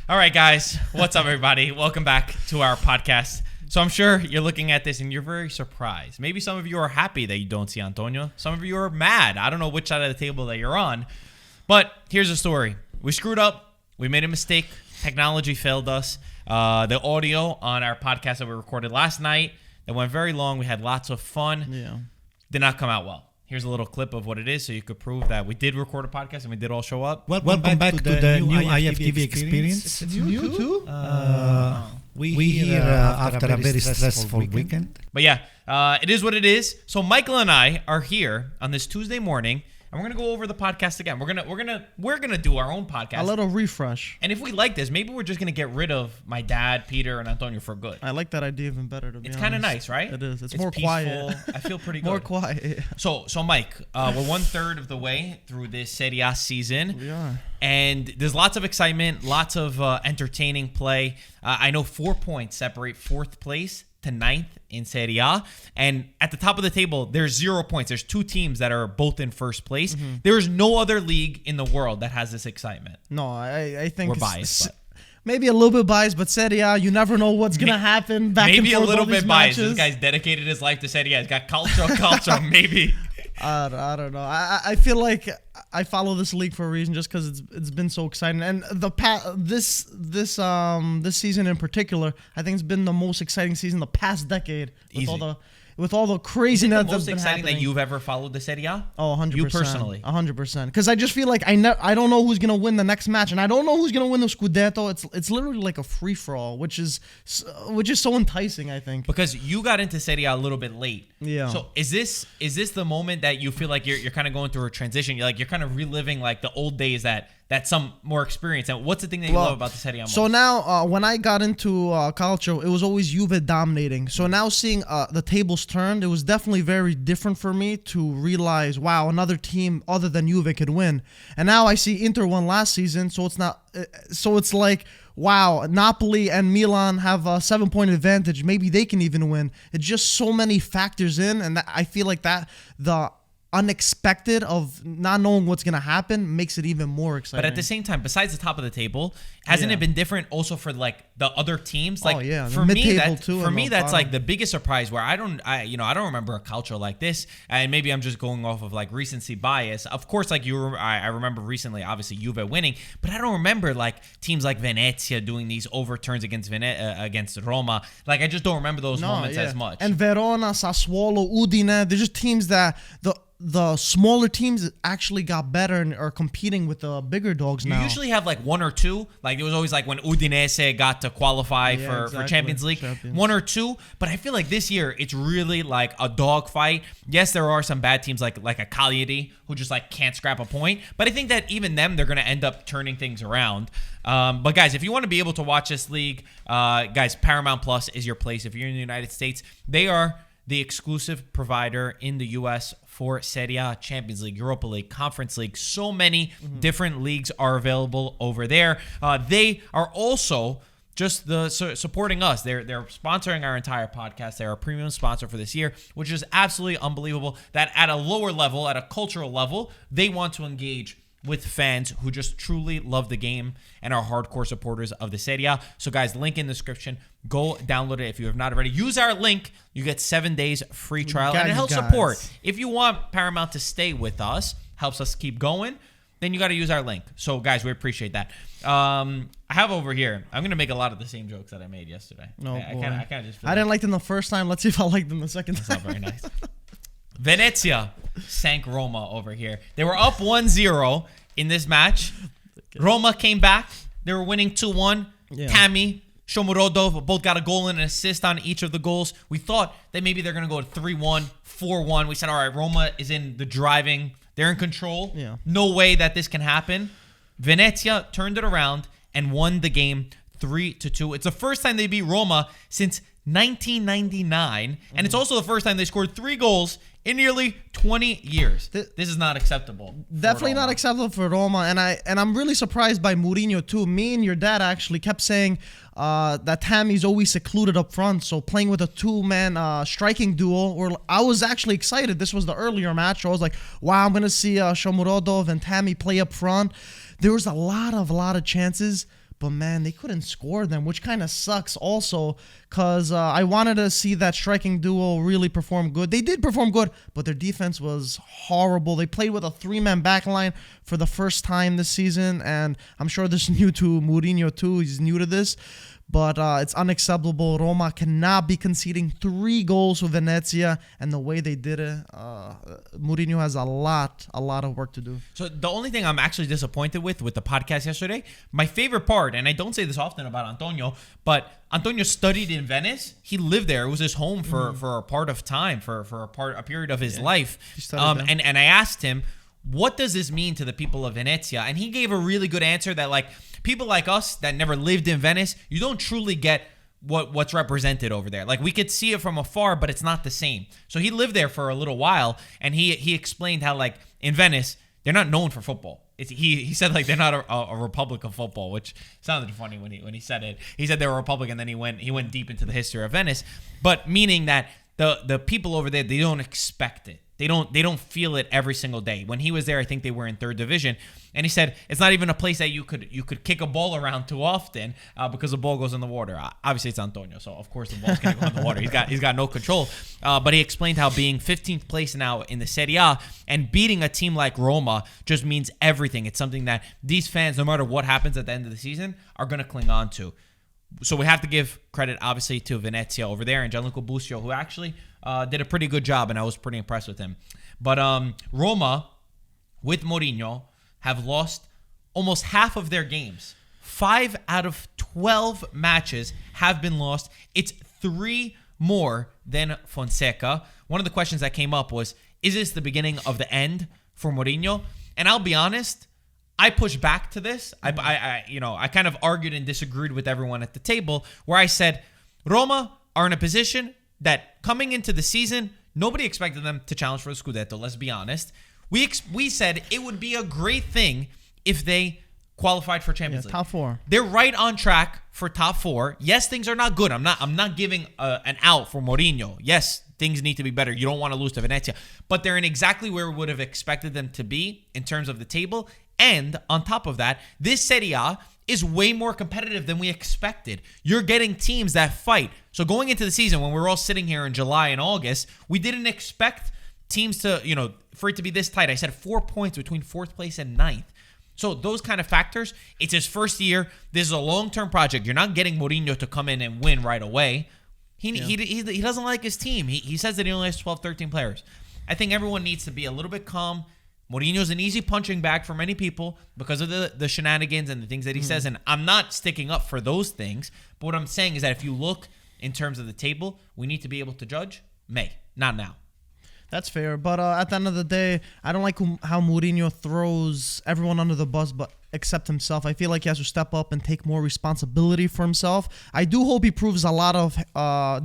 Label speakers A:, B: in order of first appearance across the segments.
A: All right, guys. What's up, everybody? Welcome back to our podcast. So I'm sure you're looking at this and you're very surprised. Maybe some of you are happy that you don't see Antonio. Some of you are mad. I don't know which side of the table that you're on. But here's the story. We screwed up. We made a mistake. Technology failed us. The audio on our podcast that we recorded last night, that went very long. We had lots of fun.
B: Yeah.
A: Did not come out well. Here's a little clip of what it is so you could prove that we did record a podcast and we did all show up.
C: Welcome back to the new IFTV experience.
B: It's new too?
C: We here after a very stressful weekend.
A: But yeah, it is what it is. So Michael and I are here on this Tuesday morning, and we're gonna go over the podcast again. We're gonna do our own podcast.
B: A little refresh.
A: And if we like this, maybe we're just gonna get rid of my dad, Peter, and Antonio for good.
B: I like that idea even better, to be honest.
A: It's kind of nice, right?
B: It is. It's more
A: peaceful.
B: quiet.
A: I feel pretty good.
B: More quiet.
A: So Mike, we're 1/3 of the way through this Serie A season.
B: We are.
A: And there's lots of excitement, lots of entertaining play. I know 4 points separate 4th place to 9th in Serie A. And at the top of the table, there's 0 points. There's 2 teams that are both in first place. Mm-hmm. There is no other league in the world that has this excitement.
B: No, I think
A: we're biased.
B: Maybe a little bit biased, but Serie A, you never know what's going to happen back and forth.
A: Maybe a little bit biased.
B: Matches.
A: This guy's dedicated his life to Serie A. He's got calcio, maybe.
B: I don't know. I feel like I follow this league for a reason, just because it's been so exciting. And this season in particular, I think it's been the most exciting season the past decade. With all the craziness that's been
A: most exciting
B: happening.
A: that you've ever followed the Serie A?
B: Oh, 100%.
A: You personally?
B: 100%. Because I just feel like I don't know who's going to win the next match, and I don't know who's going to win the Scudetto. It's literally like a free-for-all, which is so enticing, I think.
A: Because you got into Serie A a little bit late.
B: Yeah.
A: So is this the moment that you feel like you're kind of going through a transition? You're kind of reliving like the old days that some more experience. And what's the thing that you love about the Serie A most?
B: So now, when I got into calcio, it was always Juve dominating. So now seeing the tables turned, it was definitely very different for me to realize, wow, another team other than Juve could win. And now I see Inter won last season, so it's not. So it's like, wow, Napoli and Milan have a 7-point advantage. Maybe they can even win. It's just so many factors in, and I feel like that the unexpected of not knowing what's going to happen makes it even more exciting.
A: But at the same time, besides the top of the table, hasn't it been different also for like the other teams? Like for me, that's like the biggest surprise where I don't remember a calcio like this, and maybe I'm just going off of like recency bias. Of course, like I remember recently, obviously Juve winning, but I don't remember like teams like Venezia doing these overturns against Roma. Like I just don't remember those moments as much.
B: And Verona, Sassuolo, Udine, they're just teams that the smaller teams actually got better and are competing with the bigger dogs now.
A: You usually have like 1 or 2. Like it was always like when Udinese got to qualify for Champions League. 1 or 2. But I feel like this year it's really like a dogfight. Yes, there are some bad teams like a Cagliari who just like can't scrap a point. But I think that even them, they're going to end up turning things around. But guys, if you want to be able to watch this league, guys, Paramount Plus is your place. If you're in the United States, they are the exclusive provider in the U.S. for Serie A, Champions League, Europa League, Conference League. So many different leagues are available over there. They are also just supporting us. They're sponsoring our entire podcast. They're a premium sponsor for this year, which is absolutely unbelievable that at a lower level, at a cultural level, they want to engage with fans who just truly love the game and are hardcore supporters of the Serie A. So guys, link in the description. Go download it if you have not already. Use our link. You get 7 days free trial. And it helps support. If you want Paramount to stay with us, helps us keep going, then you got to use our link. So guys, we appreciate that. I have over here, I'm going to make a lot of the same jokes that I made yesterday. I
B: didn't like them the first time. Let's see if I like them the second time.
A: That's not very nice. Venezia sank Roma over here. They were up 1-0 in this match. Roma came back. They were winning 2-1. Yeah. Tammy, Shomurodov both got a goal and an assist on each of the goals. We thought that maybe they're going to go to 3-1, 4-1. We said, all right, Roma is in the driving. They're in control. Yeah. No way that this can happen. Venezia turned it around and won the game 3-2. It's the first time they beat Roma since 1999, and it's also the first time they scored 3 goals in nearly 20 years. This is not acceptable.
B: Definitely not acceptable for Roma, and I'm really surprised by Mourinho too. Me and your dad actually kept saying that Tammy's always secluded up front, so playing with a 2-man striking duo. I was actually excited. This was the earlier match. So I was like, wow, I'm gonna see Shomurodov and Tammy play up front. There was a lot of chances, But, man, they couldn't score them, which kind of sucks also because I wanted to see that striking duo really perform good. They did perform good, but their defense was horrible. They played with a 3-man backline for the first time this season, and I'm sure this is new to Mourinho too. He's new to this. But it's unacceptable. Roma cannot be conceding 3 goals to Venezia, and the way they did it, Mourinho has a lot of work to do.
A: So the only thing I'm actually disappointed with the podcast yesterday, my favorite part, and I don't say this often about Antonio, but Antonio studied in Venice. He lived there. It was his home for a part of time, for a period of his life. And I asked him, what does this mean to the people of Venezia? And he gave a really good answer that, like, people like us that never lived in Venice, you don't truly get what's represented over there. Like, we could see it from afar, but it's not the same. So he lived there for a little while, and he explained how, like, in Venice, they're not known for football. He said, like, they're not a republic of football, which sounded funny when he said it. He said they were a republic, and then he went deep into the history of Venice, but meaning that the people over there, they don't expect it. They don't feel it every single day. When he was there, I think they were in 3rd division, and he said it's not even a place that you could kick a ball around too often because the ball goes in the water. Obviously, it's Antonio, so of course the ball's gonna go in the water. He's got no control. But he explained how being 15th place now in the Serie A and beating a team like Roma just means everything. It's something that these fans, no matter what happens at the end of the season, are gonna cling on to. So we have to give credit, obviously, to Venezia over there and Gianluca Busio, who actually did a pretty good job, and I was pretty impressed with him. But Roma, with Mourinho, have lost almost half of their games. 5 out of 12 matches have been lost. It's 3 more than Fonseca. One of the questions that came up was, is this the beginning of the end for Mourinho? And I'll be honest, I pushed back to this. I kind of argued and disagreed with everyone at the table, where I said Roma are in a position that coming into the season, nobody expected them to challenge for the Scudetto. Let's be honest. We said it would be a great thing if they qualified for Champions League.
B: Top 4.
A: They're right on track for top 4. Yes, things are not good. I'm not giving an out for Mourinho. Yes, things need to be better. You don't want to lose to Venezia, but they're in exactly where we would have expected them to be in terms of the table. And on top of that, this Serie A is way more competitive than we expected. You're getting teams that fight. So going into the season, when we were all sitting here in July and August, we didn't expect teams to, for it to be this tight. I said 4 points between 4th place and 9th. So those kind of factors, it's his first year. This is a long-term project. You're not getting Mourinho to come in and win right away. He doesn't like his team. He says that he only has 12, 13 players. I think everyone needs to be a little bit calm. Mourinho's an easy punching bag for many people because of the shenanigans and the things that he says. And I'm not sticking up for those things. But what I'm saying is that if you look in terms of the table, we need to be able to judge May, not now.
B: That's fair. But at the end of the day, I don't like how Mourinho throws everyone under the bus but except himself. I feel like he has to step up and take more responsibility for himself. I do hope he proves a lot of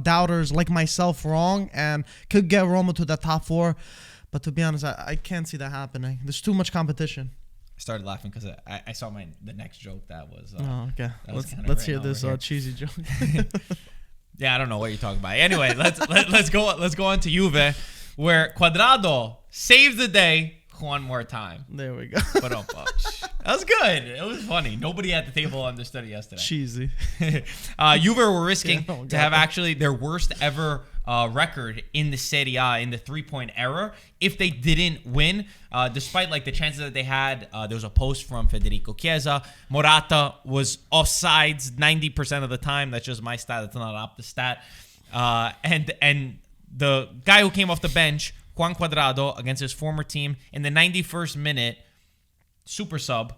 B: doubters like myself wrong and could get Roma to the top 4. But to be honest, I can't see that happening. There's too much competition.
A: I started laughing because I saw the next joke that was.
B: Okay. Let's hear this cheesy joke.
A: Yeah, I don't know what you're talking about. Anyway, let's go on to Juve, where Cuadrado saved the day one more time.
B: There we go.
A: But that was good. It was funny. Nobody at the table understood it yesterday.
B: Cheesy.
A: Juve were risking to have actually their worst ever record in the Serie A in the 3-point era if they didn't win, despite like the chances that they had. There was a post from Federico Chiesa. Morata was offsides 90% of the time. That's just my stat. That's not up the stat. And the guy who came off the bench, Juan Cuadrado, against his former team in the 91st minute, super sub,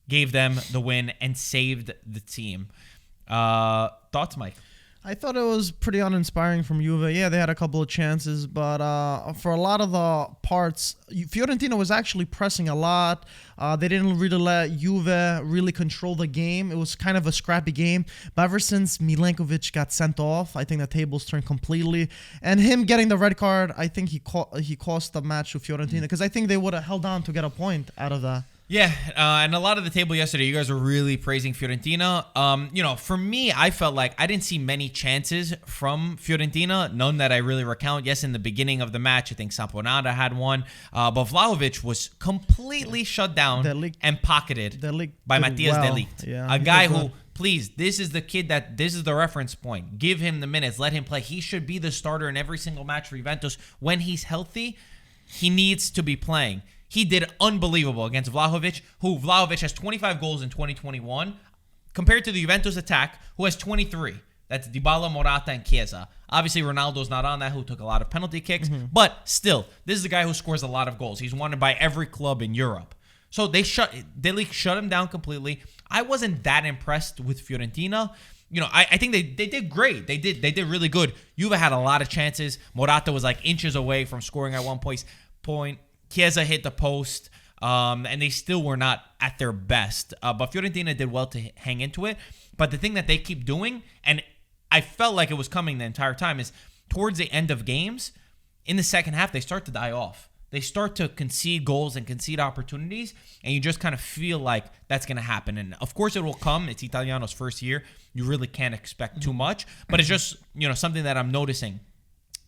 A: gave them the win and saved the team. Thoughts, Mike?
B: I thought it was pretty uninspiring from Juve. Yeah, they had a couple of chances, but for a lot of the parts, Fiorentina was actually pressing a lot. They didn't really let Juve really control the game. It was kind of a scrappy game. But ever since Milenkovic got sent off, I think the tables turned completely. And him getting the red card, I think he cost the match to Fiorentina because I think they would have held on to get a point out of that.
A: Yeah, and a lot of the table yesterday, you guys were really praising Fiorentina. For me, I felt like I didn't see many chances from Fiorentina, none that I really recount. Yes, in the beginning of the match, I think Saponara had one, but Vlahovic was completely shut down and pocketed by Matthias de Ligt, a guy who Please, this is the kid this is the reference point. Give him the minutes. Let him play. He should be the starter in every single match for Juventus. When he's healthy, he needs to be playing. He did unbelievable against Vlahovic, who Vlahovic has 25 goals in 2021, compared to the Juventus attack, who has 23. That's Dybala, Morata, and Chiesa. Obviously, Ronaldo's not on that, who took a lot of penalty kicks. But still, this is the guy who scores a lot of goals. He's wanted by every club in Europe. So they shut him down completely. I wasn't that impressed with Fiorentina. I think they did great. They did really good. Juve had a lot of chances. Morata was like inches away from scoring at one point. Chiesa hit the post, and they still were not at their best. But Fiorentina did well to hang into it. But the thing that they keep doing, and I felt like it was coming the entire time, is towards the end of games, in the second half, they start to die off. They start to concede goals and concede opportunities, and you just kind of feel like that's going to happen. And, of course, it will come. It's Italiano's first year. You really can't expect too much. But it's just, something that I'm noticing.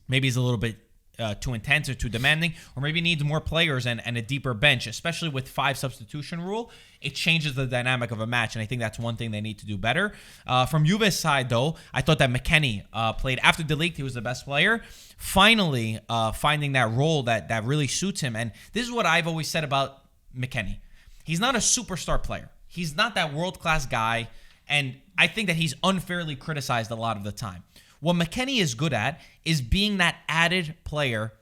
A: Maybe it's a little bit too intense or too demanding, or maybe needs more players and a deeper bench, especially with 5 substitution rule. It changes the dynamic of a match, and I think that's one thing they need to do better. From Juve's side, though, I thought that McKennie played after De Ligt. He was the best player. Finally, finding that role that really suits him. And this is what I've always said about McKennie. He's not a superstar player. He's not that world-class guy, and I think that he's unfairly criticized a lot of the time. What McKennie is good at is being that added player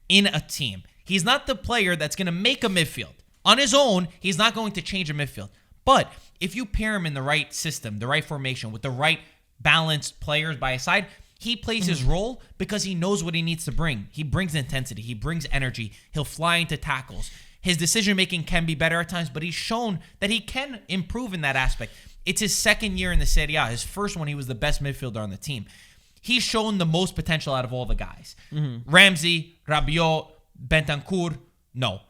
A: in a team. He's not the player that's going to make a midfield. On his own, he's not going to change a midfield. But if you pair him in the right system, the right formation, with the right balanced players by his side, he plays his role because he knows what he needs to bring. He brings intensity. He brings energy. He'll fly into tackles. His decision-making can be better at times, but he's shown that he can improve in that aspect. It's his second year in the Serie A. His first one, he was the best midfielder on the team. He's shown the most potential out of all the guys. Ramsey, Rabiot, Bentancur, no.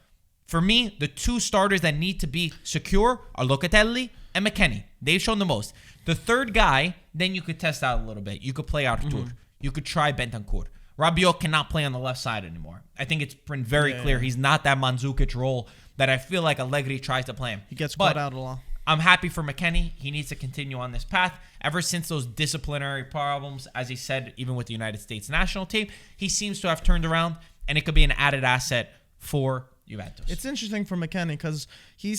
A: For me, the 2 starters that need to be secure are Locatelli and McKennie. They've shown the most. The third guy, then you could test out a little bit. You could play Artur. You could try Bentancur. Rabiot cannot play on the left side anymore. I think it's been very clear. He's not that Mandzukic role that I feel like Allegri tries to play him.
B: He gets caught out a lot.
A: I'm happy for McKennie. He needs to continue on this path. Ever since those disciplinary problems, as he said, even with the United States national team, he seems to have turned around, and it could be an added asset for Juventus.
B: It's interesting for McKennie because he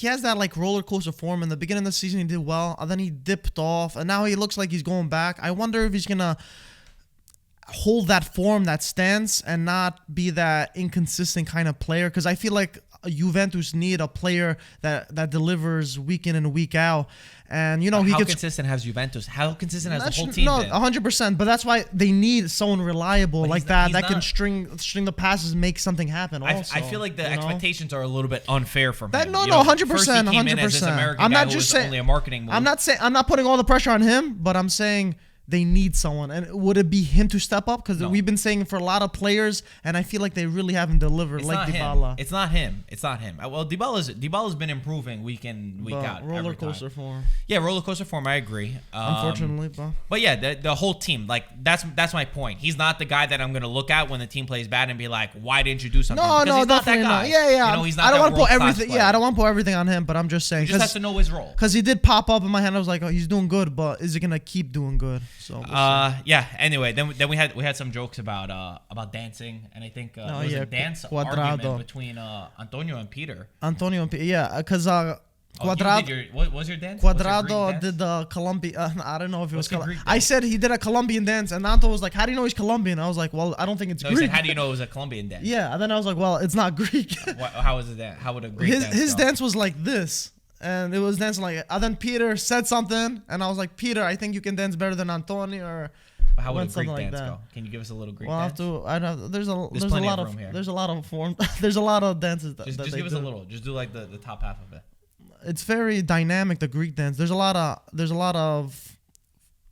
B: has that like roller coaster form. In the beginning of the season, he did well, and then he dipped off, and now he looks like he's going back. I wonder if he's gonna hold that form, that stance, and not be that inconsistent kind of player. Because I feel like Juventus need a player that delivers week in and week out. And,
A: how consistent has Juventus? How consistent has the whole team been?
B: 100%. But that's why they need someone reliable like that can string the passes and make something happen also.
A: I feel like the expectations are a little bit unfair from him.
B: 100%.
A: First he came in as this American guy who was only a marketing move.
B: I'm not putting all the pressure on him, but I'm saying they need someone. And would it be him to step up? Because we've been saying for a lot of players, and I feel like they really haven't delivered. Like Dybala.
A: It's not him. Well, Dybala's been improving week in, week out.
B: Roller coaster form.
A: Yeah, roller coaster form. I agree.
B: Unfortunately,
A: but yeah, the whole team. Like that's my point. He's not the guy that I'm gonna look at when the team plays bad and be like, why didn't you do something?
B: No,
A: he's
B: definitely
A: not that guy.
B: Yeah.
A: He's not
B: I don't want to put everything.
A: Player.
B: Yeah, I don't want to put everything on him. But I'm just saying.
A: He just has to know his role.
B: Because he did pop up in my hand. I was like, oh, he's doing good, but is he gonna keep doing good? So.
A: Yeah. Anyway, then we had some jokes about dancing, and I think there was a dance argument between Antonio and Peter.
B: Yeah, because Cuadrado.
A: What was your dance?
B: Cuadrado did the Colombian. I don't know if it was Colombian. I said he did a Colombian dance, and Anto was like, "How do you know he's Colombian?" I was like, "Well, I don't think it's Greek."
A: He said, "How do you know it was a Colombian dance?"
B: Yeah, and then I was like, "Well, it's not Greek."
A: How was it that? How would a Greek dance
B: his
A: go?
B: dance was like this. And it was dancing like it. And then Peter said something, and I was like, "Peter, I think you can dance better than Antonio." Or
A: how would a Greek dance go? Can you give us a little Greek dance?
B: There's a lot of form. There's a lot of dances. Just
A: give us a little. Just do like the top half of it.
B: It's very dynamic. The Greek dance. There's a lot of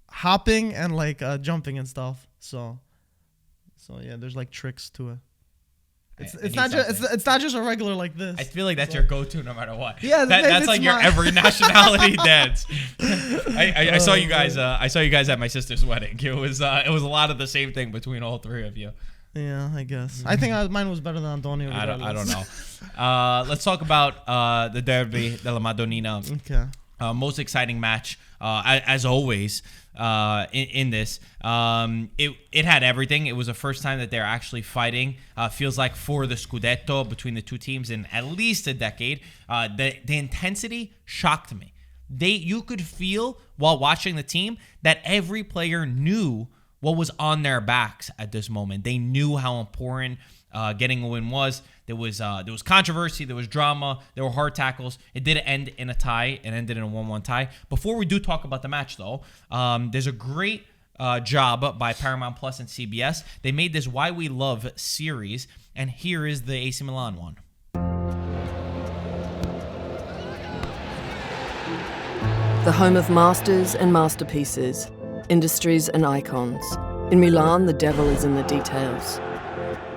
B: hopping and like jumping and stuff. So yeah, there's like tricks to it. It's not just a regular like this.
A: I feel like that's your go-to no matter what.
B: Yeah,
A: that's like your every nationality dance. I saw you guys. I saw you guys at my sister's wedding. It was a lot of the same thing between all three of you.
B: Yeah, I guess. I think mine was better than Antonio.
A: I don't know. Let's talk about the derby della Madonnina.
B: Okay.
A: Most exciting match, as always, in this. It had everything. It was the first time that they're actually fighting, feels like, for the Scudetto between the two teams in at least a decade. The intensity shocked me. You could feel while watching the team that every player knew what was on their backs at this moment. They knew how important getting a win was. There was controversy, there was drama, there were hard tackles. It did end in a tie. It ended in a 1-1 tie. Before we do talk about the match, though, there's a great job by Paramount Plus and CBS. They made this Why We Love series, and here is the AC Milan one.
D: The home of masters and masterpieces, industries and icons. In Milan, the devil is in the details.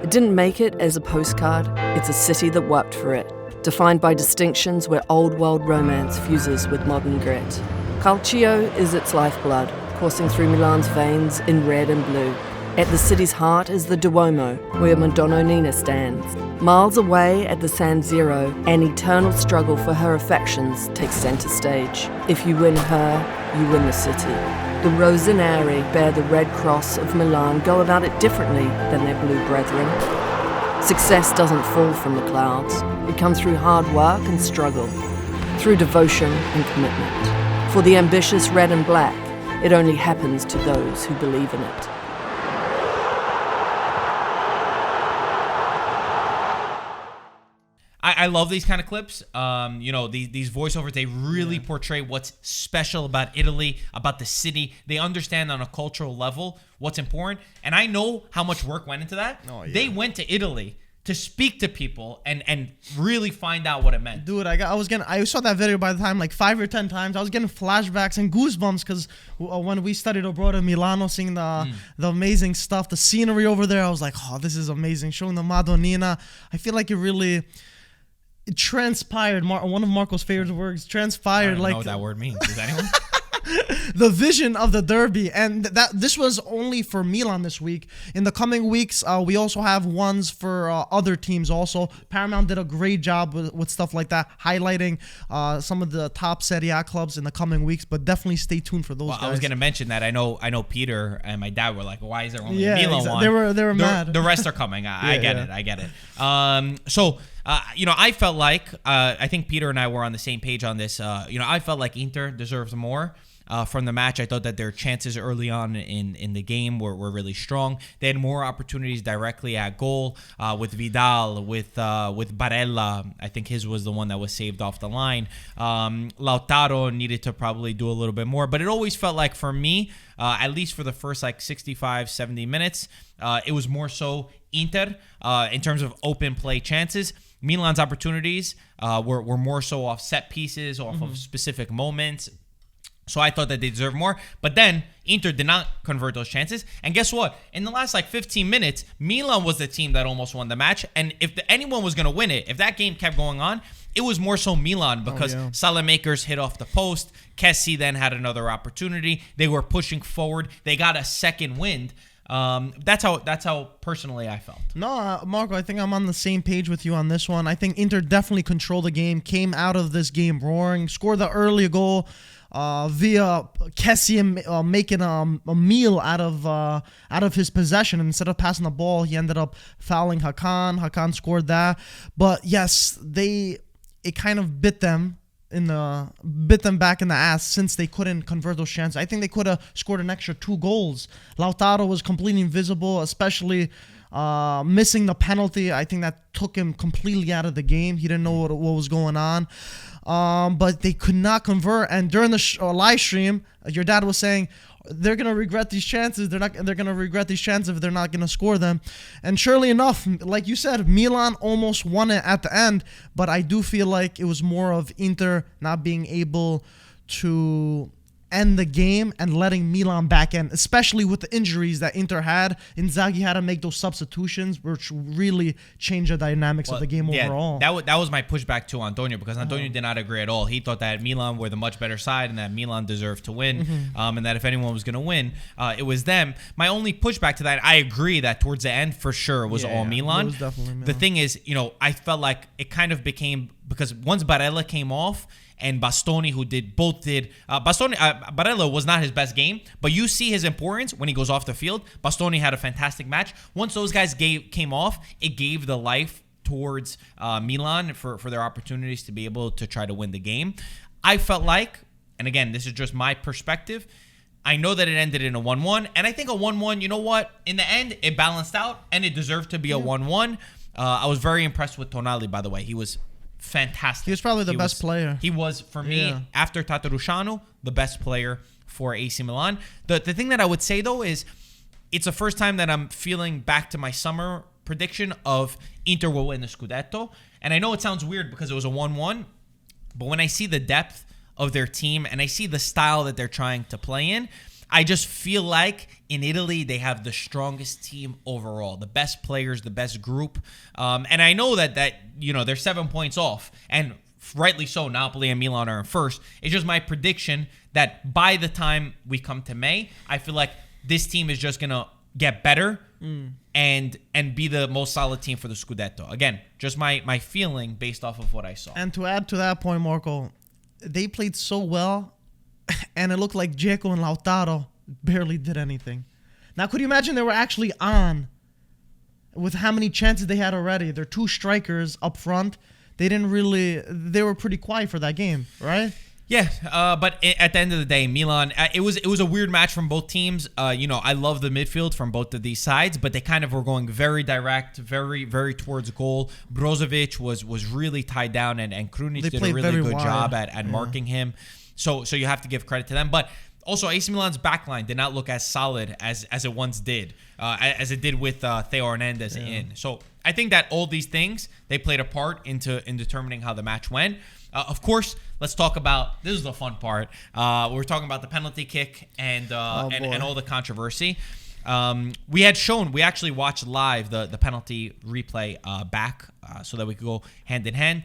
D: It didn't make it as a postcard, it's a city that worked for it, defined by distinctions where old world romance fuses with modern grit. Calcio is its lifeblood, coursing through Milan's veins in red and blue. At the city's heart is the Duomo, where Madonnina stands. Miles away at the San Siro, an eternal struggle for her affections takes center stage. If you win her, you win the city. The Rossoneri bear the red cross of Milan, go about it differently than their blue brethren. Success doesn't fall from the clouds. It comes through hard work and struggle, through devotion and commitment. For the ambitious red and black, it only happens to those who believe in it.
A: I love these kind of clips. These voiceovers, they really portray what's special about Italy, about the city. They understand on a cultural level what's important. And I know how much work went into that. Oh, yeah. They went to Italy to speak to people and really find out what it meant.
B: Dude, I saw that video by the time like 5 or 10 times. I was getting flashbacks and goosebumps because when we studied abroad in Milano, seeing the amazing stuff, the scenery over there, I was like, oh, this is amazing. Showing the Madonnina, I feel like it transpired. One of Marco's favorite words, transpired. I don't
A: know what that word means. Does anyone?
B: The vision of the derby, and this was only for Milan this week. In the coming weeks, we also have ones for other teams also. Paramount did a great job with stuff like that, highlighting some of the top Serie A clubs in the coming weeks, but definitely stay tuned for those guys.
A: I was going to mention that. I know Peter and my dad were like, why is there only a Milan one?
B: They were mad.
A: The rest are coming. I get it. I felt like, I think Peter and I were on the same page on this. I felt like Inter deserves more from the match. I thought that their chances early on in the game were really strong. They had more opportunities directly at goal with Vidal, with Barella. I think his was the one that was saved off the line. Lautaro needed to probably do a little bit more, but it always felt like for me, at least for the first 65, 70 minutes, it was more so Inter in terms of open play chances. Milan's opportunities were more so off set pieces, off of specific moments. So I thought that they deserved more. But then Inter did not convert those chances. And guess what? In the last 15 minutes, Milan was the team that almost won the match. And if anyone was going to win it, if that game kept going on, it was more so Milan because Salamakers hit off the post. Kessie then had another opportunity. They were pushing forward. They got a second wind. That's how personally I felt.
B: No, Marco, I think I'm on the same page with you on this one. I think Inter definitely controlled the game, came out of this game roaring, scored the early goal via Kessie making a meal out of his possession. Instead of passing the ball, he ended up fouling Hakan. Hakan scored that. But yes, it kind of bit them back in the ass since they couldn't convert those chances. I think they could have scored an extra 2 goals. Lautaro was completely invisible, especially missing the penalty. I think that took him completely out of the game. He didn't know what was going on. But they could not convert. And during the live stream, your dad was saying they're gonna regret these chances. They're gonna regret these chances if they're not gonna score them. And surely enough, like you said, Milan almost won it at the end. But I do feel like it was more of Inter not being able to end the game and letting Milan back in, especially with the injuries that Inter had. Inzaghi had to make those substitutions, which really changed the dynamics of the game overall.
A: That was my pushback to Antonio, because Antonio did not agree at all. He thought that Milan were the much better side and that Milan deserved to win, and that if anyone was going to win, it was them. My only pushback to that, I agree that towards the end, for sure, was all Milan.
B: It was definitely Milan.
A: The thing is, I felt like it kind of became, because once Barella came off, and Bastoni, who Barella was not his best game, but you see his importance when he goes off the field. Bastoni had a fantastic match. Once those guys came off, it gave the life towards Milan for their opportunities to be able to try to win the game. I felt like, and again, this is just my perspective, I know that it ended in a 1-1, and I think a 1-1, you know what? In the end, it balanced out, and it deserved to be a 1-1. I was very impressed with Tonali, by the way. He was fantastic.
B: He was probably the best player.
A: He was, for me, after Tatarusanu, the best player for AC Milan. The thing that I would say, though, is it's the first time that I'm feeling back to my summer prediction of Inter will win the Scudetto. And I know it sounds weird because it was a 1-1, but when I see the depth of their team and I see the style that they're trying to play in, I just feel like in Italy they have the strongest team overall, the best players, the best group, and I know that they're 7 points off, and rightly so. Napoli and Milan are in first. It's just my prediction that by the time we come to May, I feel like this team is just gonna get better and be the most solid team for the Scudetto. Again, just my feeling based off of what I saw.
B: And to add to that point, Marco, they played so well, and it looked like Dzeko and Lautaro barely did anything. Now, could you imagine they were actually on with how many chances they had already? They're two strikers up front. They were pretty quiet for that game, right?
A: Yeah, but at the end of the day, Milan, it was a weird match from both teams. I love the midfield from both of these sides, but they kind of were going very direct, very, very towards goal. Brozovic was really tied down, and Krunic did a really good job at marking him. So you have to give credit to them. But also, AC Milan's backline did not look as solid as it once did, as it did with Theo Hernandez in. So I think that all these things, they played a part in determining how the match went. Of course, let's talk about, this is the fun part. We're talking about the penalty kick and all the controversy. We actually watched live the penalty replay back so that we could go hand in hand.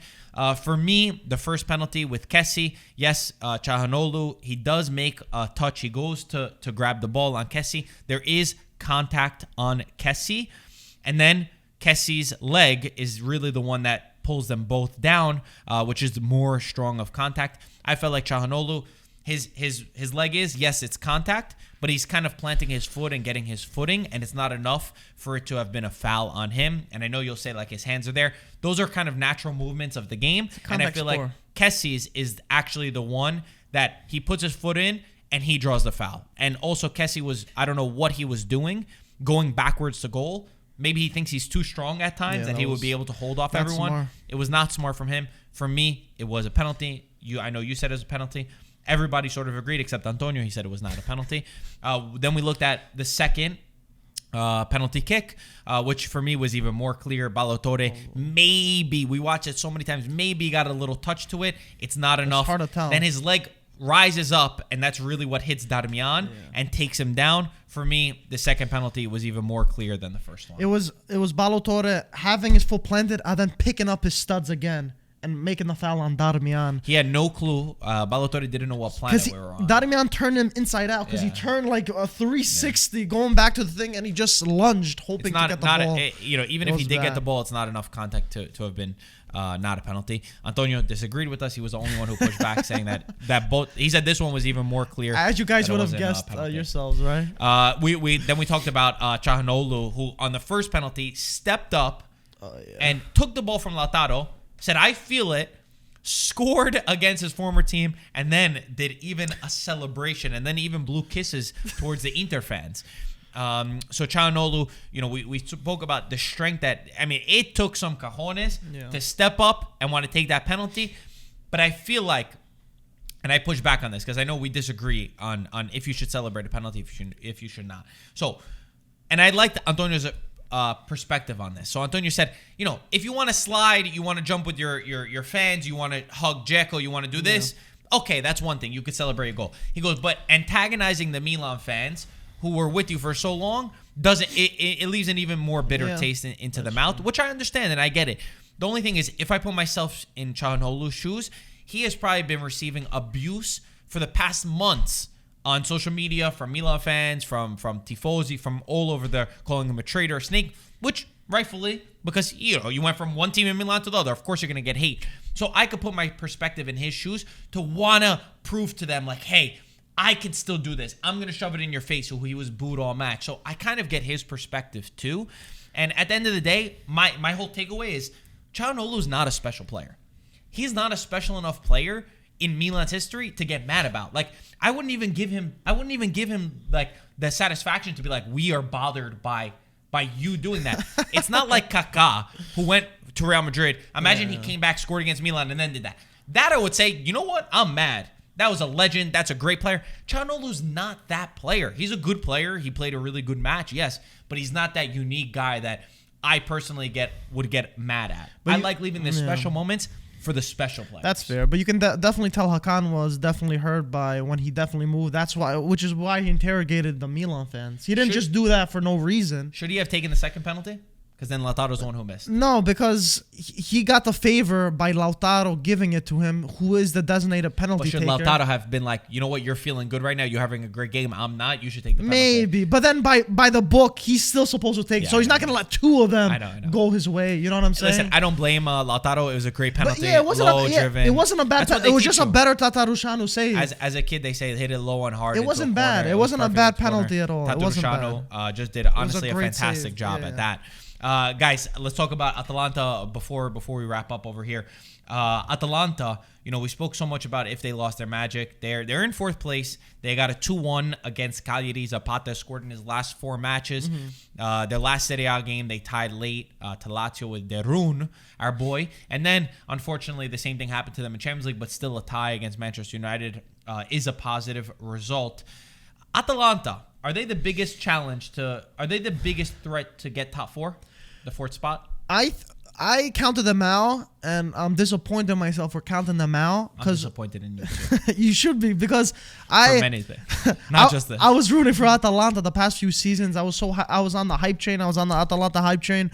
A: For me, the first penalty with Kessie, yes, Çalhanoğlu, he does make a touch. He goes to grab the ball on Kessie. There is contact on Kessie. And then Kessie's leg is really the one that pulls them both down, which is more strong of contact. I felt like Çalhanoğlu, his leg is, yes, it's contact, but he's kind of planting his foot and getting his footing, and it's not enough for it to have been a foul on him. And I know you'll say like his hands are there. Those are kind of natural movements of the game. And I feel like Kessie's is actually the one that he puts his foot in and he draws the foul. And also Kessie I don't know what he was doing, going backwards to goal. Maybe he thinks he's too strong at times and he would be able to hold off everyone. Smart. It was not smart from him. For me, it was a penalty. I know you said it was a penalty. Everybody sort of agreed except Antonio. He said it was not a penalty. Then we looked at the second penalty kick, which for me was even more clear. Balotore, maybe, we watched it so many times, maybe got a little touch to it. It's not enough.
B: Hard to tell.
A: Then his leg rises up, and that's really what hits Darmian and takes him down. For me, the second penalty was even more clear than the first one.
B: It was Balotore having his foot planted and then picking up his studs again and making the foul on Darmian.
A: He had no clue. Balotore didn't know what planet we were on.
B: Darmian turned him inside out because he turned like a 360 going back to the thing, and he just lunged hoping to get the ball.
A: Even if he did get the ball, it's not enough contact to have been not a penalty. Antonio disagreed with us. He was the only one who pushed back, saying that both. He said this one was even more clear.
B: As you guys would have guessed yourselves, right?
A: We talked about Çalhanoğlu, who on the first penalty stepped up and took the ball from Lautaro, said I feel it, scored against his former team, and then did even a celebration, and then even blew kisses towards the Inter fans. So Çalhanoğlu, we spoke about the strength it took some cojones to step up and want to take that penalty. But I feel like, and I push back on this because I know we disagree on if you should celebrate a penalty, if you should not. So, and I liked Antonio's perspective on this. So Antonio said, if you want to slide, you want to jump with your fans, you want to hug Dzeko, you want to do this, okay, that's one thing. You could celebrate a goal. He goes, but antagonizing the Milan fans who were with you for so long it leaves an even more bitter taste into the mouth, which I understand and I get it. The only thing is, if I put myself in Çalhanoğlu's shoes, he has probably been receiving abuse for the past months on social media from Milan fans, from tifosi, from all over there, calling him a traitor, a snake, which rightfully, because you went from one team in Milan to the other, of course you're going to get hate. So I could put my perspective in his shoes to want to prove to them, like, hey, I can still do this. I'm going to shove it in your face. So he was booed all match. So I kind of get his perspective too. And at the end of the day, my whole takeaway is Calhanoglu is not a special player. He's not a special enough player in Milan's history to get mad about. Like, I wouldn't even give him like the satisfaction to be like, we are bothered by you doing that. It's not like Kaká, who went to Real Madrid. Imagine he came back, scored against Milan, and then did that. That I would say, you know what? I'm mad. That was a legend. That's a great player. Calhanoglu's not that player. He's a good player. He played a really good match, yes, but he's not that unique guy that I personally would get mad at. But I like leaving the special moments for the special players.
B: That's fair, but you can definitely tell Hakan was definitely hurt by when he definitely moved. Which is why he interrogated the Milan fans. He didn't just do that for no reason.
A: Should he have taken the second penalty? Because then Lautaro's the one who missed.
B: No, because he got the favor by Lautaro giving it to him, who is the designated penalty taker.
A: But should Lautaro have been like, you know what, you're feeling good right now, you're having a great game, I'm not, you should take the penalty.
B: Maybe, but then by the book, he's still supposed to take it. So he's not going to let two of them go his way. You know what I'm saying?
A: Listen, I don't blame Lautaro. It was a great penalty.
B: But yeah, it wasn't it wasn't a bad penalty. It was just a better Tatarusanu save.
A: As a kid, they say hit it low and hard.
B: It wasn't bad. It wasn't a bad penalty at all. It wasn't bad.
A: Tatarusanu just did honestly a fantastic job at that. Guys, let's talk about Atalanta before we wrap up over here. Atalanta, we spoke so much about if they lost their magic. They're in fourth place. They got a 2-1 against Cagliari. Zapata scored in his last 4 matches. Their last Serie A game, they tied late to Lazio with Derun, our boy. And then, unfortunately, the same thing happened to them in Champions League, but still a tie against Manchester United is a positive result. Atalanta, are they the biggest threat to get top 4? The 4th spot?
B: I counted them out, and I'm disappointed in myself for counting them out.
A: I'm disappointed in you too.
B: You should be, because
A: for many things, not just this.
B: I was rooting for Atalanta the past few seasons. I was on the hype train. I was on the Atalanta hype train,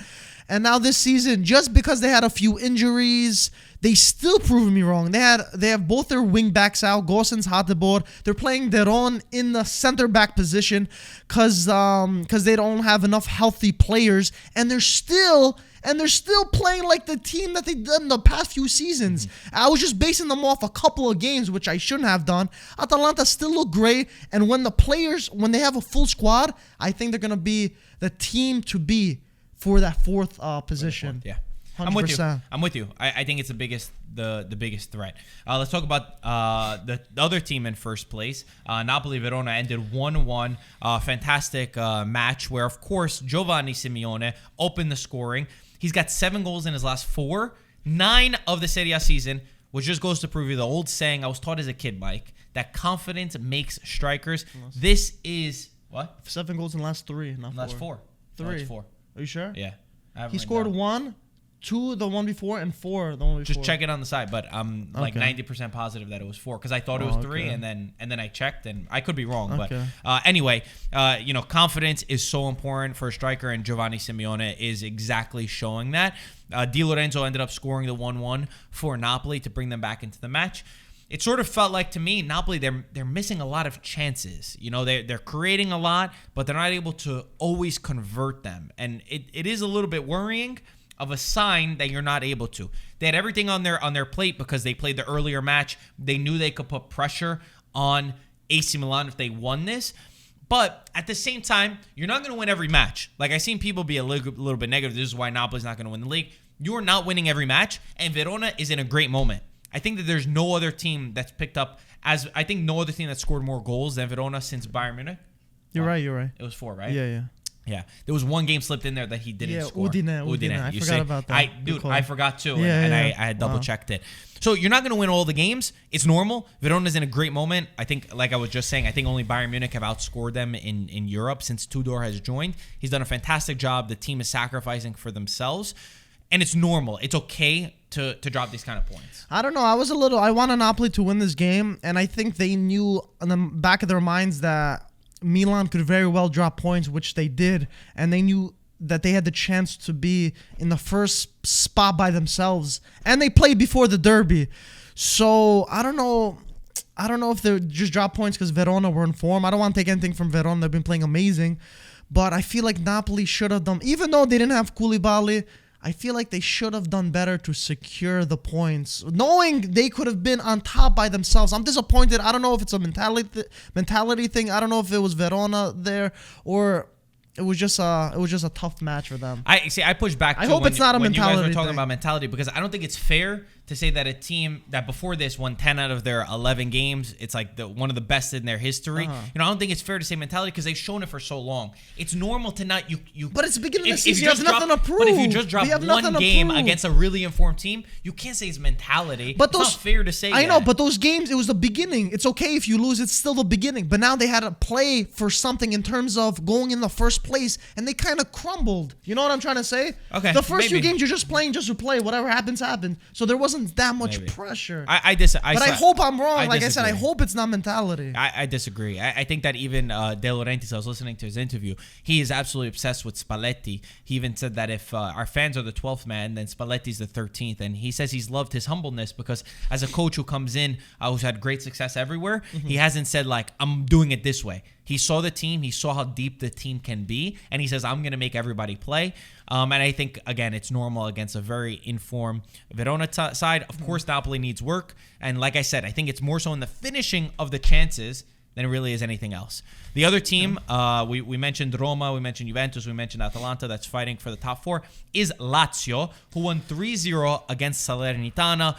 B: and now this season, just because they had a few injuries, they still proved me wrong. They have both their wing backs out. Gosens, Hateboer. They're playing Deron in the center back position because they don't have enough healthy players, and they're still playing like the team that they've done the past few seasons. I was just basing them off a couple of games, which I shouldn't have done. Atalanta still look great, and when they have a full squad, I think they're gonna be the team to be for that 4th position.
A: Yeah.
B: 100%.
A: I'm with you. I think it's the biggest threat. Let's talk about the other team in first place. Napoli Verona ended 1-1. Fantastic match where, of course, Giovanni Simeone opened the scoring. He's got 7 goals in his last 4, 9 of the Serie A season, which just goes to prove you the old saying I was taught as a kid, Mike, that confidence makes strikers. This is what?
B: 7 goals in the last 3, not 4.
A: Last 4.
B: 3.
A: Last 4.
B: Are you sure?
A: Yeah.
B: He scored 1, 2 the one before, and 4 the one before.
A: Just check it on the side, but I'm like 90% positive that it was 4 because I thought it was 3, and then I checked, and I could be wrong. But anyway, confidence is so important for a striker, and Giovanni Simeone is exactly showing that. Di Lorenzo ended up scoring the 1-1 for Napoli to bring them back into the match. It sort of felt like to me, Napoli, they're missing a lot of chances. They're creating a lot, but they're not able to always convert them, and it is a little bit worrying. Of a sign that you're not able to. They had everything on their plate because they played the earlier match. They knew they could put pressure on AC Milan if they won this. But at the same time, you're not going to win every match. Like, I've seen people be a little bit negative. This is why Napoli's not going to win the league. You're not winning every match, and Verona is in a great moment. I think that there's no other team that's picked up I think no other team that scored more goals than Verona since Bayern Munich.
B: You're right.
A: It was 4, right?
B: Yeah.
A: There was one game slipped in there that he didn't score.
B: Udine. I forgot about that.
A: I forgot too, and I had double-checked it. So you're not going to win all the games. It's normal. Verona's in a great moment. I think, like I was just saying, I think only Bayern Munich have outscored them in Europe since Tudor has joined. He's done a fantastic job. The team is sacrificing for themselves, and it's normal. It's okay to drop these kind of points.
B: I don't know. I wanted Napoli to win this game, and I think they knew in the back of their minds that Milan could very well drop points, which they did, and they knew that they had the chance to be in the first spot by themselves, and they played before the derby. So I don't know if they just drop points because Verona were in form. I don't want to take anything from Verona. They've been playing amazing, but I feel like Napoli should have done, even though they didn't have Koulibaly, I feel like they should have done better to secure the points, knowing they could have been on top by themselves. I'm disappointed. I don't know if it's a mentality thing. I don't know if it was Verona there or it was just a tough match for them.
A: I push back.
B: I hope it's not a mentality.
A: You guys were talking
B: thing.
A: about mentality because I don't think it's fair to say that a team that before this won 10 out of their 11 games, it's like one of the best in their history. I don't think it's fair to say mentality because they've shown it for so long. It's normal to not you.
B: But it's the beginning of the season. You have nothing to prove.
A: But if you just drop one game against a really informed team, you can't say it's mentality. But it's not fair to say.
B: I know, but those games, it was the beginning. It's okay if you lose. It's still the beginning. But now they had to play for something in terms of going in the first place, and they kind of crumbled. You know what I'm trying to say?
A: Okay.
B: The first few games, you're just playing just to play. Whatever happens, happens. So there wasn't that much pressure.
A: I disagree.
B: But I hope I'm wrong. Like I said, I hope it's not mentality.
A: I disagree. I think that even De Laurentiis, I was listening to his interview, he is absolutely obsessed with Spalletti. He even said that if our fans are the 12th man, then Spalletti's the 13th. And he says he's loved his humbleness because as a coach who comes in, who's had great success everywhere, he hasn't said like, I'm doing it this way. He saw the team. He saw how deep the team can be. And he says, I'm going to make everybody play. And I think, again, it's normal against a very informed Verona side. Of course, Napoli needs work. And like I said, I think it's more so in the finishing of the chances than it really is anything else. The other team, we mentioned Roma, we mentioned Juventus, we mentioned Atalanta that's fighting for the top four, is Lazio, who won 3-0 against Salernitana.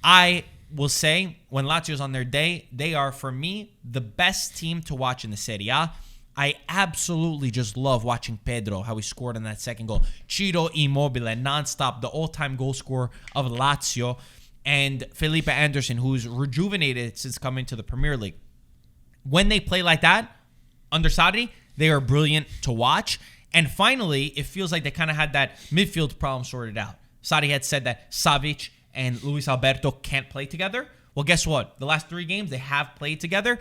A: I will say, when Lazio's on their day, they are, for me, the best team to watch in the Serie A. I absolutely just love watching Pedro, how he scored on that second goal. Ciro Immobile, nonstop, the all-time goal scorer of Lazio. And Felipe Anderson, who's rejuvenated since coming to the Premier League. When they play like that, under Sarri, they are brilliant to watch. And finally, it feels like they kind of had that midfield problem sorted out. Sarri had said that Savic and Luis Alberto can't play together. Well, guess what? The last 3 games, they have played together.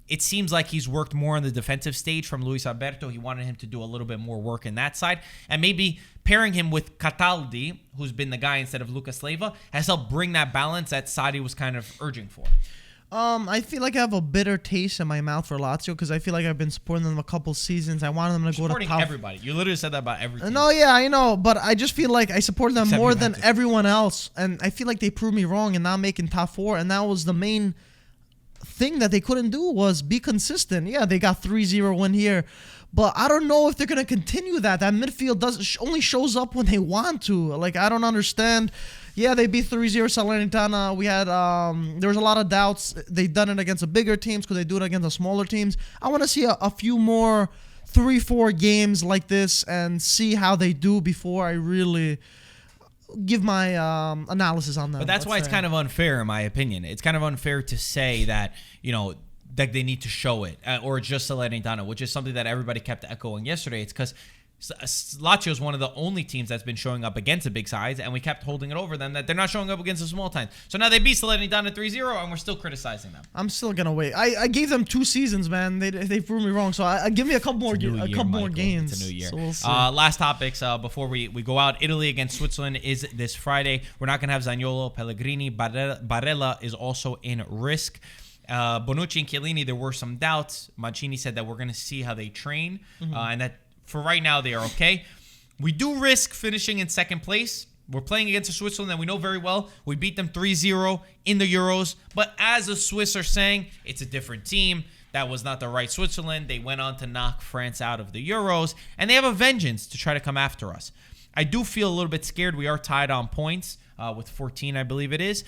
A: It seems like he's worked more on the defensive stage from Luis Alberto. He wanted him to do a little bit more work in that side. And maybe pairing him with Cataldi, who's been the guy instead of Lucas Leiva, has helped bring that balance that Sarri was kind of urging for.
B: I feel like I have a bitter taste in my mouth for Lazio because I feel like I've been supporting them a couple seasons. I wanted them to go to top.
A: Supporting everybody. You literally said that about everything.
B: No, yeah, I know. But I just feel like I supported them more than everyone else. And I feel like they proved me wrong in not making top 4. And that was the main thing that they couldn't do was be consistent. Yeah, they got 3-0 win here. But I don't know if they're going to continue that. That midfield only shows up when they want to. Like, I don't understand. Yeah, they beat 3-0 Salernitana. We had there was a lot of doubts. They've done it against the bigger teams. Could they do it against the smaller teams? I want to see a few more 3-4 games like this and see how they do before I really give my analysis on them.
A: But that's why it's kind of unfair, in my opinion. It's kind of unfair to say that, you know, that they need to show it or just Salernitana, which is something that everybody kept echoing yesterday. It's because Lazio is one of the only teams that's been showing up against the big sides, and we kept holding it over them that they're not showing up against the small times. So now they beat Salernitana 3-0, and we're still criticizing them.
B: I'm still gonna wait. I gave them 2 seasons, man. They proved me wrong. So I give me a couple more games.
A: It's a new year.
B: So we'll see.
A: Last topics before we go out. Italy against Switzerland is this Friday. We're not gonna have Zaniolo, Pellegrini, Barella is also in risk. Bonucci and Chiellini, there were some doubts. Mancini said that we're going to see how they train, and that for right now they are okay. We do risk finishing in second place. We're playing against a Switzerland that we know very well. We beat them 3-0 in the Euros, but as the Swiss are saying, it's a different team. That was not the right Switzerland. They went on to knock France out of the Euros, and they have a vengeance to try to come after us. I do feel a little bit scared. We are tied on points with 14, I believe it is.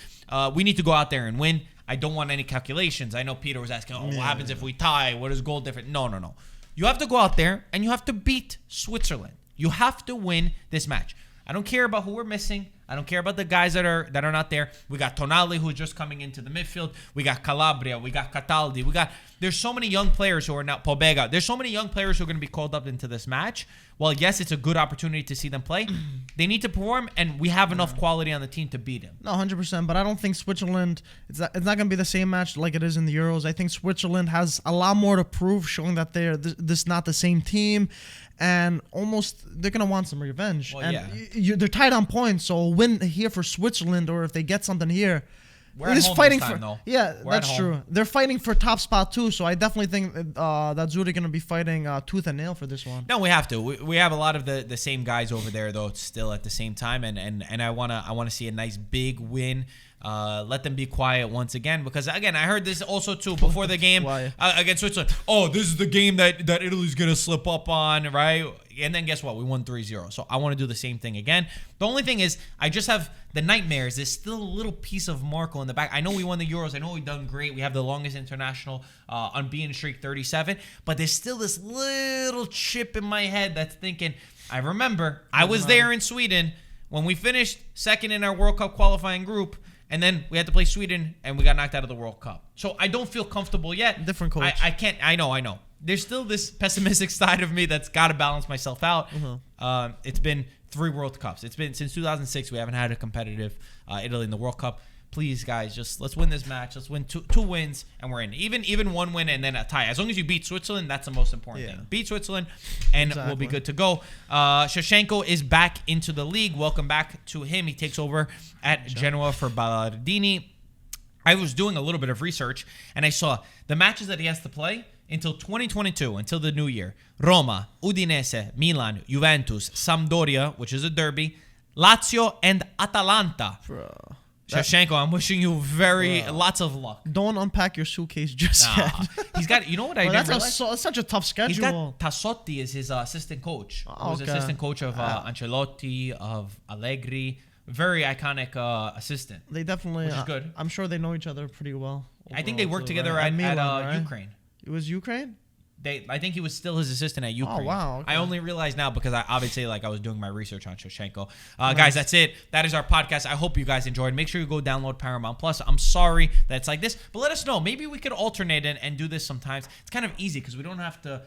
A: We need to go out there and win. I don't want any calculations. I know Peter was asking, what happens if we tie? What is goal different? No. You have to go out there and you have to beat Switzerland. You have to win this match. I don't care about who we're missing. I don't care about the guys that are not there. We got Tonali, who's just coming into the midfield. We got Calabria. We got Cataldi. There's so many young players who are now Pobega. There's so many young players who are going to be called up into this match. Well, yes, it's a good opportunity to see them play. They need to perform, and we have enough quality on the team to beat them.
B: No, 100%. But I don't think Switzerland, it's not going to be the same match like it is in the Euros. I think Switzerland has a lot more to prove, showing that they're this not the same team. And they're going to want some revenge. Well, and they're tied on points, so a win here for Switzerland, or if they get something here,
A: We're at home
B: fighting
A: this time,
B: for
A: though.
B: Yeah,
A: We're
B: that's true. They're fighting for top spot too, so I definitely think that Zurich going to be fighting tooth and nail for this one.
A: No, we have to. We have a lot of the same guys over there though, still at the same time, and I wanna see a nice big win. Let them be quiet once again, because again I heard this also too before the game against Switzerland. Oh, this is the game that Italy's gonna slip up on, right? And then guess what? We won 3-0. So I want to do the same thing again. The only thing is I just have the nightmares. There's still a little piece of Marco in the back. I know we won the Euros. I know we've done great. We have the longest international unbeaten streak, 37. But there's still this little chip in my head that's thinking, I remember I was there in Sweden when we finished second in our World Cup qualifying group. And then we had to play Sweden, and we got knocked out of the World Cup. So I don't feel comfortable yet.
B: Different coach.
A: I can't. I know. There's still this pessimistic side of me that's got to balance myself out. It's been 3 World Cups. It's been since 2006 we haven't had a competitive Italy in the World Cup. Please, guys, just let's win this match. Let's win two wins, and we're in. Even one win and then a tie. As long as you beat Switzerland, that's the most important thing. Beat Switzerland, and we'll be good to go. Shevchenko is back into the league. Welcome back to him. He takes over at Genoa for Ballardini. I was doing a little bit of research, and I saw the matches that he has to play until 2022, until the new year. Roma, Udinese, Milan, Juventus, Sampdoria, which is a derby, Lazio, and Atalanta.
B: Bro.
A: Shevchenko, I'm wishing you lots of luck.
B: Don't unpack your suitcase just yet.
A: He's got, you know what I did realize?
B: That's such a tough schedule.
A: He's got Tassotti as his assistant coach. He was assistant coach of Ancelotti, of Allegri. Very iconic assistant.
B: They definitely,
A: which is good.
B: I'm sure they know each other pretty well.
A: I think they worked together at Ukraine.
B: It was Ukraine?
A: I think he was still his assistant at Ukraine.
B: Oh, wow. Okay.
A: I only realized now because I obviously I was doing my research on Shevchenko. Guys, that's it. That is our podcast. I hope you guys enjoyed. Make sure you go download Paramount Plus. I'm sorry that it's like this, but let us know. Maybe we could alternate and do this sometimes. It's kind of easy because we don't have to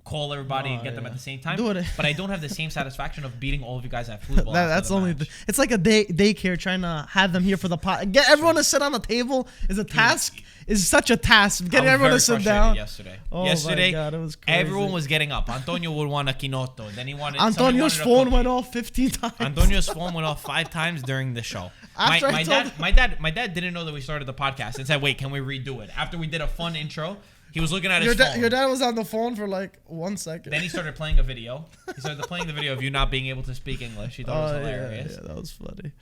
A: call everybody and get them at the same time. But I don't have the same satisfaction of beating all of you guys at football.
B: That's only it's like a daycare trying to have them here for the pot. Get everyone to sit on the table is a task. Is such a task. Getting everyone to sit down.
A: Yesterday,
B: my God, it was crazy.
A: Everyone was getting up. Antonio would want a quinotto. Then he wanted.
B: Antonio's phone went off 15 times.
A: Antonio's phone went off 5 times during the show. My dad didn't know that we started the podcast and said, "Wait, can we redo it?" After we did a fun intro. He was looking at his phone.
B: Your dad was on the phone for 1 second.
A: Then he started playing a video. He started playing the video of you not being able to speak English. He thought it was hilarious.
B: Yeah, that was funny.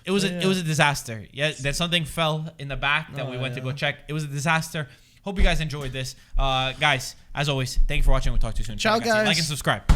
A: It was a disaster. Yeah, then something fell in the back that we went to go check. It was a disaster. Hope you guys enjoyed this. Guys, as always, thank you for watching. We'll talk to you soon.
B: Ciao, guys.
A: Like and subscribe.